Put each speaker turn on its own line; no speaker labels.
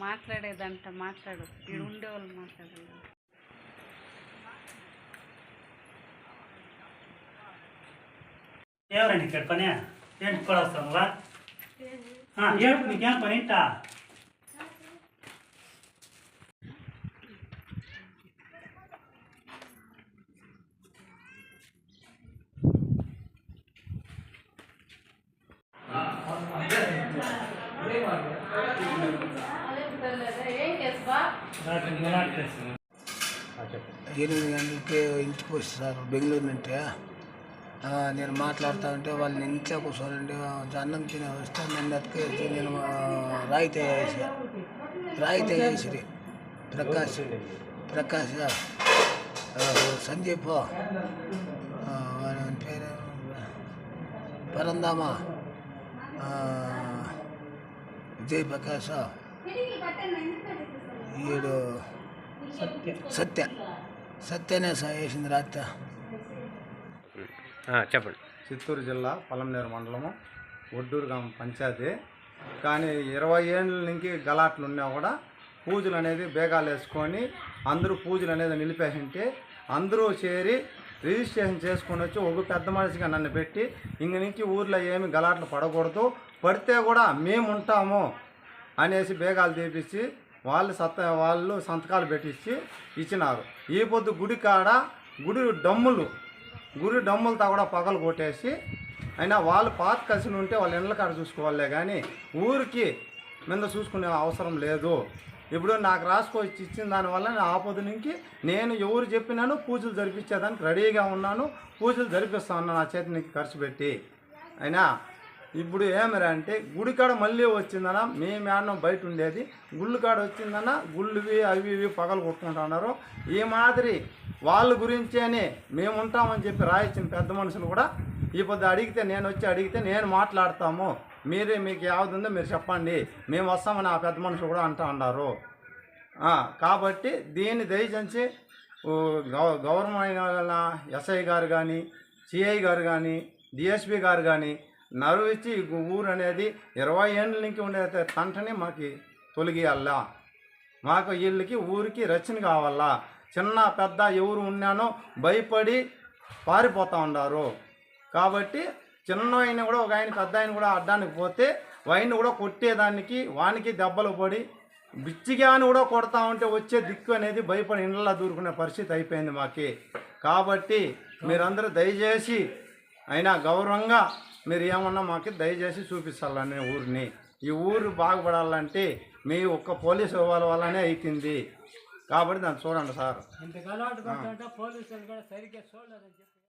మాట్లాడేదంట మాట్లాడు ఇక్కడ ఉండేవాళ్ళు మాట్లాడేది
ఎవరండి ఇక్కడ పని ఏంటి కూడా వస్తానురా ఏంటి నీకేం పని ఏంటా
ఎనిమిది గంటలకి ఇంటికి వస్తారు బెంగళూరు నుండి నేను మాట్లాడుతూ ఉంటే వాళ్ళు ఇంట్లో కూర్చోనండి అన్నం తినే వస్తే నన్ను ఎత్తుకేసి నేను రాయితీ వేసిరి ప్రకాష్ సందీప్ పేరు పరందామా విజయ్ ప్రకాష్ ఈడు సత్యనే వేసింది రాత్రి.
చెప్పండి. చిత్తూరు జిల్లా పొలంనేరు మండలము ఒడ్డూరు గ్రామ పంచాయతీ. కానీ 20 ఏళ్ళ నుంచి గలాట్లు ఉన్నా కూడా పూజలు అనేది బేగాలు వేసుకొని అందరూ పూజలు అనేది నిలిపేసింటే అందరూ చేరి రిజిస్ట్రేషన్ చేసుకొని వచ్చి ఒక పెద్ద మనిషిగా నన్ను పెట్టి ఇంక నుంచి ఊర్లో ఏమి గలాట్లు పడకూడదు, పడితే కూడా మేము ఉంటాము అనేసి బేగాలు తీపిచ్చి వాళ్ళు సంతకాలు పెట్టించి ఇచ్చినారు. ఈ పొద్దు గుడి కాడ గుడి డమ్ములతో కూడా పగలు కొట్టేసి అయినా వాళ్ళు పాత కలిసి ఉంటే వాళ్ళ ఇళ్ళ కాడ చూసుకోవాలే కానీ ఊరికి మీద చూసుకునే అవసరం లేదు. ఇప్పుడు నాకు రాసుకొచ్చి ఇచ్చిన దానివల్ల నేను ఆపద నుంచి నేను ఎవరు చెప్పినాను పూజలు జరిపించేదానికి రెడీగా ఉన్నాను, పూజలు జరిపిస్తా ఉన్నాను నా చేతి నుంచి ఖర్చు పెట్టి. అయినా ఇప్పుడు ఏమరా అంటే గుడికాడ మళ్ళీ వచ్చిందనా మేము ఆడడం బయట ఉండేది, గుళ్ళు కాడ వచ్చిందనా గుళ్ళువి అవి ఇవి పగలు కొట్టుకుంటున్నారు. ఈ మాదిరి వాళ్ళ గురించి అని మేము ఉంటామని చెప్పి రాయించిన పెద్ద మనుషులు కూడా ఈ పొద్దు అడిగితే నేను మాట్లాడతాము, మీకు యావది ఉందో మీరు చెప్పండి, మేము వస్తామని ఆ పెద్ద మనుషులు కూడా అంటూ ఉన్నారు. కాబట్టి దీన్ని దయచేసి గవర్నమెంట్ ఎస్ఐ గారు కానీ సిఐ గారు కానీ డిఎస్పి గారు కానీ నరువిచ్చి ఊరు అనేది 20 ఏళ్ళ నుంచి ఉండే తంటని మాకు తొలగియాలా, మాకు వీళ్ళకి ఊరికి రచన కావాలా. చిన్న పెద్ద ఎవరు ఉన్నానో భయపడి పారిపోతూ ఉన్నారు. కాబట్టి చిన్న ఆయన కూడా ఒక ఆయన పెద్ద ఆయన కూడా అడ్డానికి పోతే వాయిని కూడా కొట్టేదానికి వానికి దెబ్బలు పడి బిచ్చిగాని కూడా కొడతా ఉంటే వచ్చే దిక్కు అనేది భయపడి ఇండ్లలో దూరుకునే పరిస్థితి అయిపోయింది మాకి. కాబట్టి మీరందరూ దయచేసి అయినా గౌరవంగా మీరు ఏమన్నా మాకు దయచేసి చూపించాలని ఊరిని, ఈ ఊరు బాగుపడాలంటే మీ ఒక్క పోలీసు వల్లనే అవుతుంది. కాబట్టి దాన్ని చూడండి సార్.